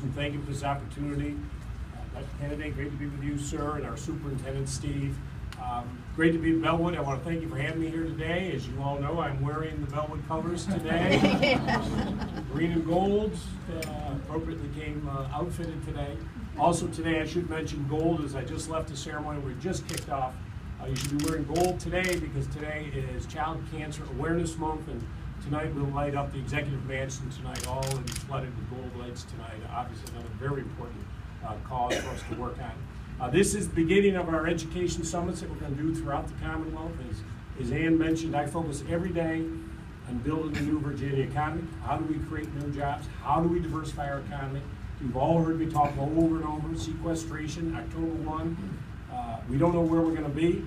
Congressman, thank you for this opportunity. Candidate, great to be with you, sir, and our Superintendent, Steve. Great to be at Bellwood. I want to thank you for having me here today. As you all know, I'm wearing the Bellwood colors today. Green and gold, appropriately came outfitted today. Also today, I should mention gold, as I just left the ceremony, we just kicked off. You should be wearing gold today because today is Child Cancer Awareness Month, and tonight we'll light up the Executive Mansion tonight, all in flooded with gold lights tonight. Obviously another very important cause for us to work on. This is the beginning of our education summits that we're going to do throughout the Commonwealth. As Ann mentioned, I focus every day on building the new Virginia economy. How do we create new jobs? How do we diversify our economy? You've all heard me talk over and over, sequestration, October 1. We don't know where we're going to be.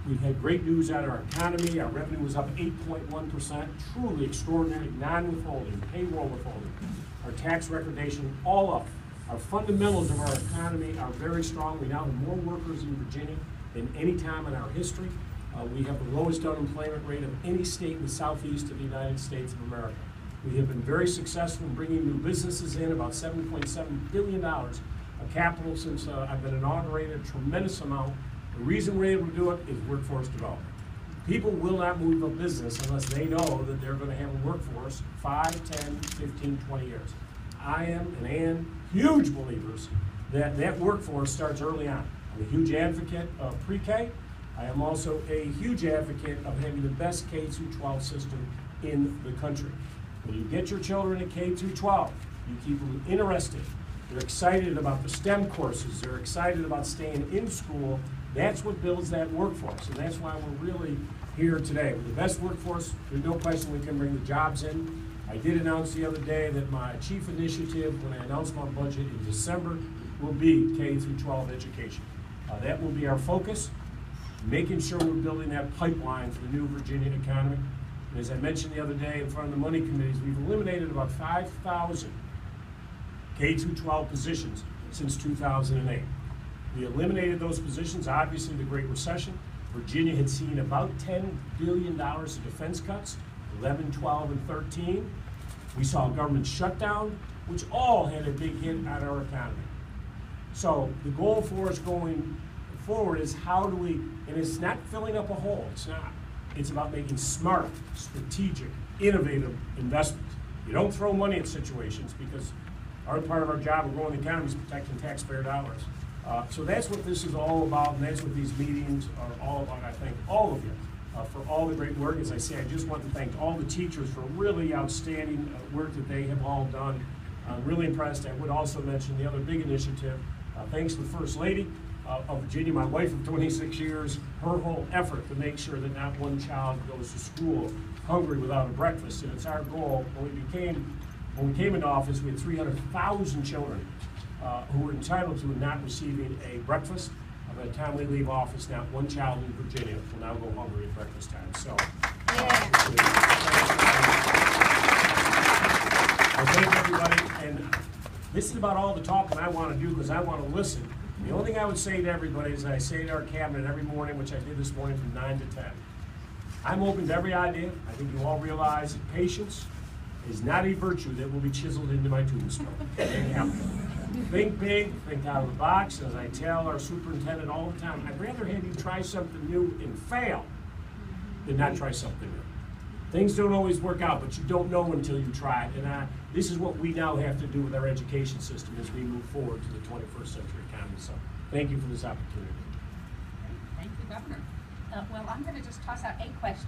We've had great news out of our economy. Our revenue was up 8.1%, truly extraordinary, non-withholding, payroll withholding. Our tax recordation, all up. Our fundamentals of our economy are very strong. We now have more workers in Virginia than any time in our history. We have the lowest unemployment rate of any state in the southeast of the United States of America. We have been very successful in bringing new businesses in, about $7.7 billion of capital since I've been inaugurated, a tremendous amount. The reason we're able to do it is workforce development. People will not move a business unless they know that they're going to have a workforce 5, 10, 15, 20 years. I am and Ann huge believers that that workforce starts early on. I'm a huge advocate of pre-K. I am also a huge advocate of having the best K-12 system in the country. When you get your children at K-12, you keep them interested. They're excited about the STEM courses. They're excited about staying in school. That's what builds that workforce, and that's why we're really here today. With the best workforce, there's no question we can bring the jobs in. I did announce the other day that my chief initiative, when I announce my budget in December, will be K-12 education. That will be our focus, making sure we're building that pipeline for the new Virginia economy. And as I mentioned the other day in front of the money committees, we've eliminated about 5,000 K-12 positions since 2008. We eliminated those positions, obviously the Great Recession. Virginia had seen about $10 billion of defense cuts, 11, 12, and 13. We saw a government shutdown, which all had a big hit on our economy. So the goal for us going forward is how do we, and it's not filling up a hole, it's not. It's about making smart, strategic, innovative investments. You don't throw money at situations because our part of our job of growing the economy is protecting taxpayer dollars. So that's what this is all about, and that's what these meetings are all about. I thank all of you for all the great work. As I say, I just want to thank all the teachers for really outstanding work that they have all done. I'm really impressed. I would also mention the other big initiative, thanks to the First Lady of Virginia, my wife of 26 years, her whole effort to make sure that not one child goes to school hungry without a breakfast. And it's our goal. When we came into office, we had 300,000 children who were entitled to and not receiving a breakfast. By the time we leave office, not one child in Virginia will now go hungry at breakfast time. So, I thank everybody. And this is about all the talking I want to do because I want to listen. The only thing I would say to everybody is I say to our cabinet every morning, which I did this morning from 9 to 10. I'm open to every idea. I think you all realize that patience is not a virtue that will be chiseled into my tombstone. Think big, think out of the box. As I tell our superintendent all the time, I'd rather have you try something new and fail than not try something new. Things don't always work out, but you don't know until you try it. And this is what we now have to do with our education system as we move forward to the 21st century economy. So thank you for this opportunity. Thank you, Governor. Well, I'm going to just toss out a question.